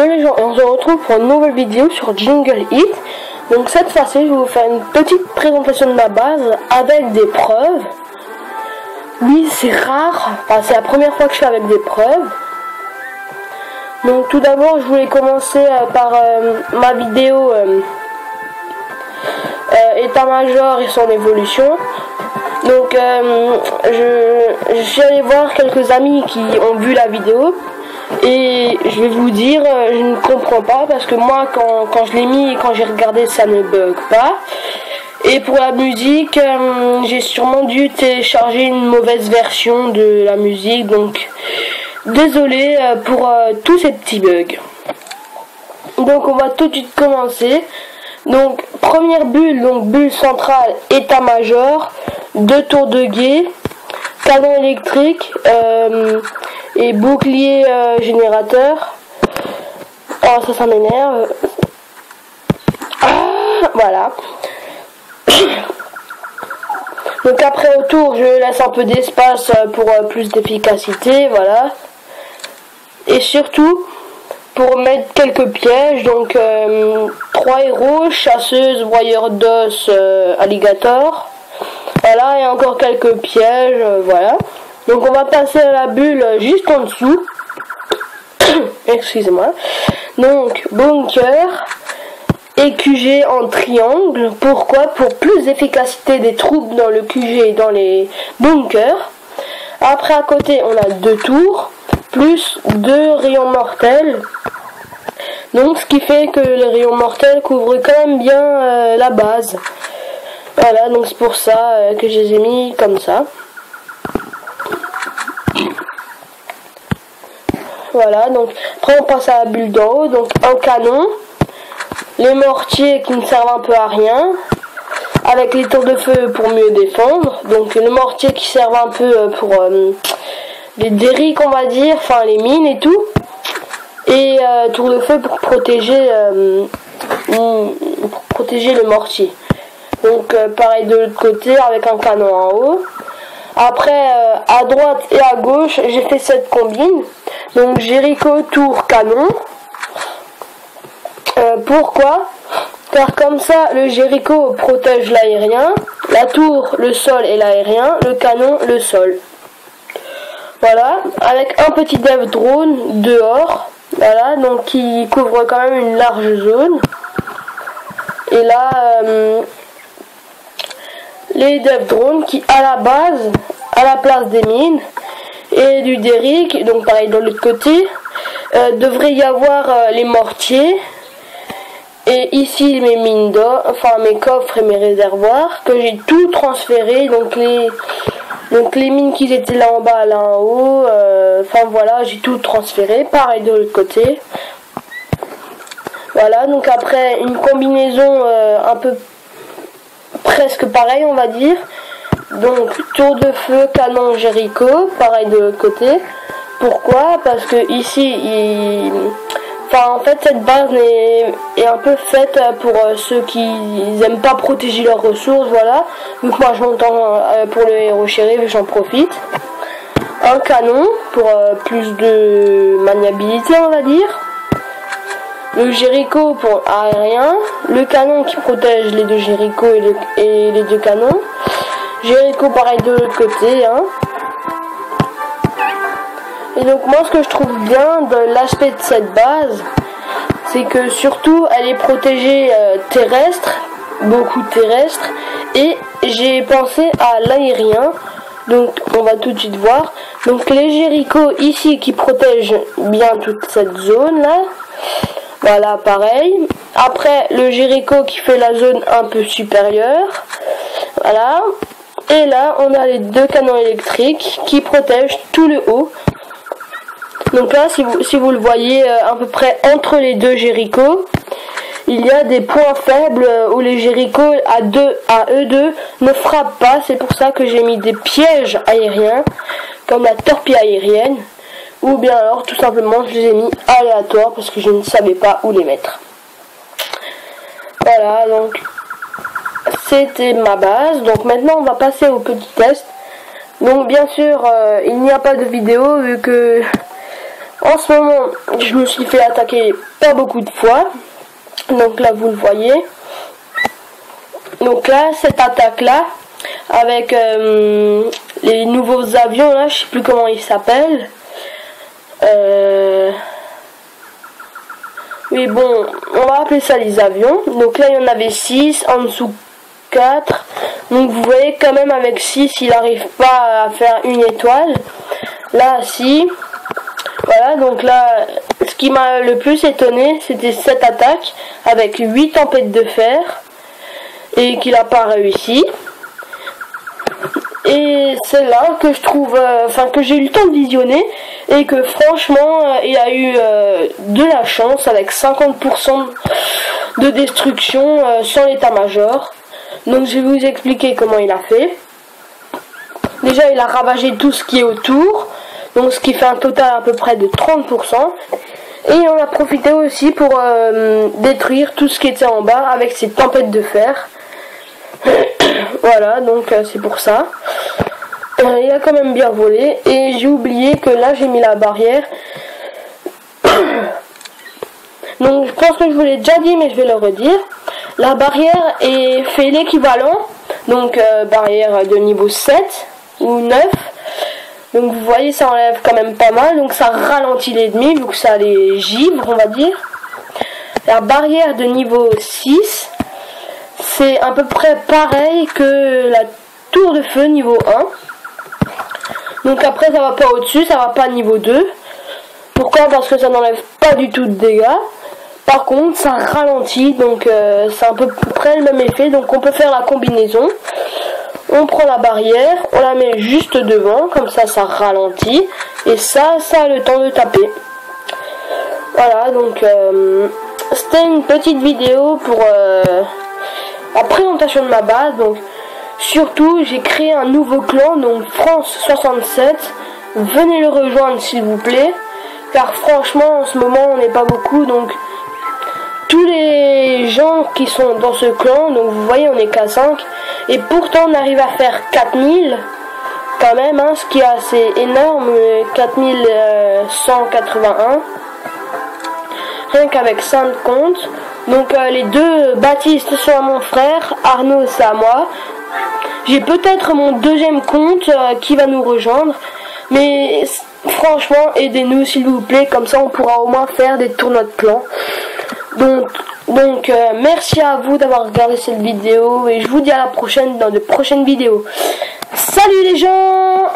Salut les gens, et on se retrouve pour une nouvelle vidéo sur Jingle Hit. Donc cette fois-ci, je vais vous faire une petite présentation de ma base avec des preuves. Oui, c'est rare, enfin, c'est la première fois que je fais avec des preuves. Donc tout d'abord, je voulais commencer par ma vidéo état-major et son évolution. Donc je suis allé voir quelques amis qui ont vu la vidéo. Et je vais vous dire, je ne comprends pas parce que moi quand je l'ai mis et quand j'ai regardé, ça ne bug pas. Et pour la musique, j'ai sûrement dû télécharger une mauvaise version de la musique, donc désolé pour tous ces petits bugs. Donc on va tout de suite commencer. Donc première bulle, donc bulle centrale état-major, 2 tours de guet, canon électrique, et bouclier générateur. Oh, ça m'énerve. Voilà. Donc après autour, je laisse un peu d'espace pour plus d'efficacité, voilà. Et surtout pour mettre quelques pièges, donc 3 héros, chasseuse, broyeur d'os, alligator. Voilà, et encore quelques pièges, voilà. Donc on va passer à la bulle juste en dessous. Excusez-moi. Donc bunker et QG en triangle. Pourquoi? Pour plus d'efficacité des troupes dans le QG et dans les bunkers. Après à côté on a 2 tours plus 2 rayons mortels. Donc ce qui fait que les rayons mortels couvrent quand même bien la base. Voilà, donc c'est pour ça que je les ai mis comme ça. Voilà, donc après on passe à la bulle d'en haut, donc un canon, les mortiers qui ne servent un peu à rien, avec les tours de feu pour mieux défendre, donc le mortier qui servent un peu pour les derricks on va dire, enfin les mines et tout, et tour de feu pour protéger le mortier. Donc pareil de l'autre côté avec un canon en haut. Après à droite et à gauche j'ai fait cette combine. Donc Jericho tour canon. Pourquoi? Car comme ça le Jericho protège l'aérien, la tour le sol et l'aérien, le canon le sol. Voilà, avec un petit dev drone dehors, voilà, donc qui couvre quand même une large zone. Et là les dev drones qui à la base, à la place des mines et du derrick, donc pareil de l'autre côté, devrait y avoir les mortiers et ici mes mines d'or, enfin mes coffres et mes réservoirs que j'ai tout transféré, donc les mines qui étaient là en bas, là en haut, enfin voilà, j'ai tout transféré, pareil de l'autre côté. Voilà, donc après une combinaison un peu presque pareil on va dire. Donc tour de feu, canon, Jericho, pareil de l'autre côté. Pourquoi? Parce que ici enfin en fait cette base est un peu faite pour ceux qui n'aiment pas protéger leurs ressources, voilà. Vu que moi je m'entends pour le héros shérif, j'en profite. Un canon pour plus de maniabilité on va dire. Le Jericho pour aérien, le canon qui protège les 2 Jericho et les 2 canons. Jericho pareil de l'autre côté, hein. Et donc moi ce que je trouve bien de l'aspect de cette base, c'est que surtout elle est protégée terrestre, beaucoup terrestre, et j'ai pensé à l'aérien, donc on va tout de suite voir. Donc les Jericho ici qui protègent bien toute cette zone là. Voilà, pareil. Après, le Jericho qui fait la zone un peu supérieure. Voilà. Et là, on a les 2 canons électriques qui protègent tout le haut. Donc là, si vous le voyez à peu près entre les 2 Jericho, il y a des points faibles où les Jericho à eux deux ne frappent pas. C'est pour ça que j'ai mis des pièges aériens, comme la torpille aérienne. Ou bien alors tout simplement je les ai mis aléatoires parce que je ne savais pas où les mettre. Voilà, donc c'était ma base. Donc maintenant on va passer au petit test. Donc bien sûr il n'y a pas de vidéo vu que En ce moment, je me suis fait attaquer pas beaucoup de fois. Donc là, vous le voyez. Donc là, cette attaque-là, avec les nouveaux avions, là, je sais plus comment ils s'appellent. Oui, bon, on va appeler ça les avions. Donc là, il y en avait 6, en dessous 4. Donc vous voyez quand même avec 6, il n'arrive pas à faire une étoile. Là, si. Voilà, donc là, ce qui m'a le plus étonné, c'était cette attaque avec 8 tempêtes de fer et qu'il n'a pas réussi. Et c'est là que je trouve, que j'ai eu le temps de visionner et que franchement, il a eu de la chance avec 50% de destruction sans l'état-major. Donc je vais vous expliquer comment il a fait. Déjà, il a ravagé tout ce qui est autour. Donc ce qui fait un total à peu près de 30%. Et il en a profité aussi pour détruire tout ce qui était en bas avec ses tempêtes de fer. Voilà, donc c'est pour ça. Il a quand même bien volé. Et j'ai oublié que là j'ai mis la barrière. Donc je pense que je vous l'ai déjà dit, mais je vais le redire. La barrière fait l'équivalent. Donc barrière de niveau 7 ou 9. Donc vous voyez, ça enlève quand même pas mal. Donc ça ralentit l'ennemi, vu que ça les givre, on va dire. La barrière de niveau 6, c'est à peu près pareil que la tour de feu niveau 1. Donc après ça va pas au-dessus, ça va pas niveau 2. Pourquoi? Parce que ça n'enlève pas du tout de dégâts. Par contre ça ralentit, donc c'est à peu près le même effet. Donc on peut faire la combinaison. On prend la barrière, on la met juste devant, comme ça ça ralentit. Et ça a le temps de taper. Voilà, donc c'était une petite vidéo pour la présentation de ma base. Donc surtout, j'ai créé un nouveau clan, donc France 67. Venez le rejoindre s'il vous plaît. Car franchement, en ce moment, on n'est pas beaucoup, donc tous les gens qui sont dans ce clan, donc vous voyez, on est qu'à 5. Et pourtant, on arrive à faire 4000 quand même, hein, ce qui est assez énorme, 4181. Rien qu'avec 5 comptes. Donc les deux Baptiste sont à mon frère, Arnaud c'est à moi. J'ai peut-être mon deuxième compte qui va nous rejoindre. Mais franchement, aidez-nous s'il vous plaît, comme ça on pourra au moins faire des tournois de clan. Donc merci à vous d'avoir regardé cette vidéo et je vous dis à la prochaine dans de prochaines vidéos. Salut les gens!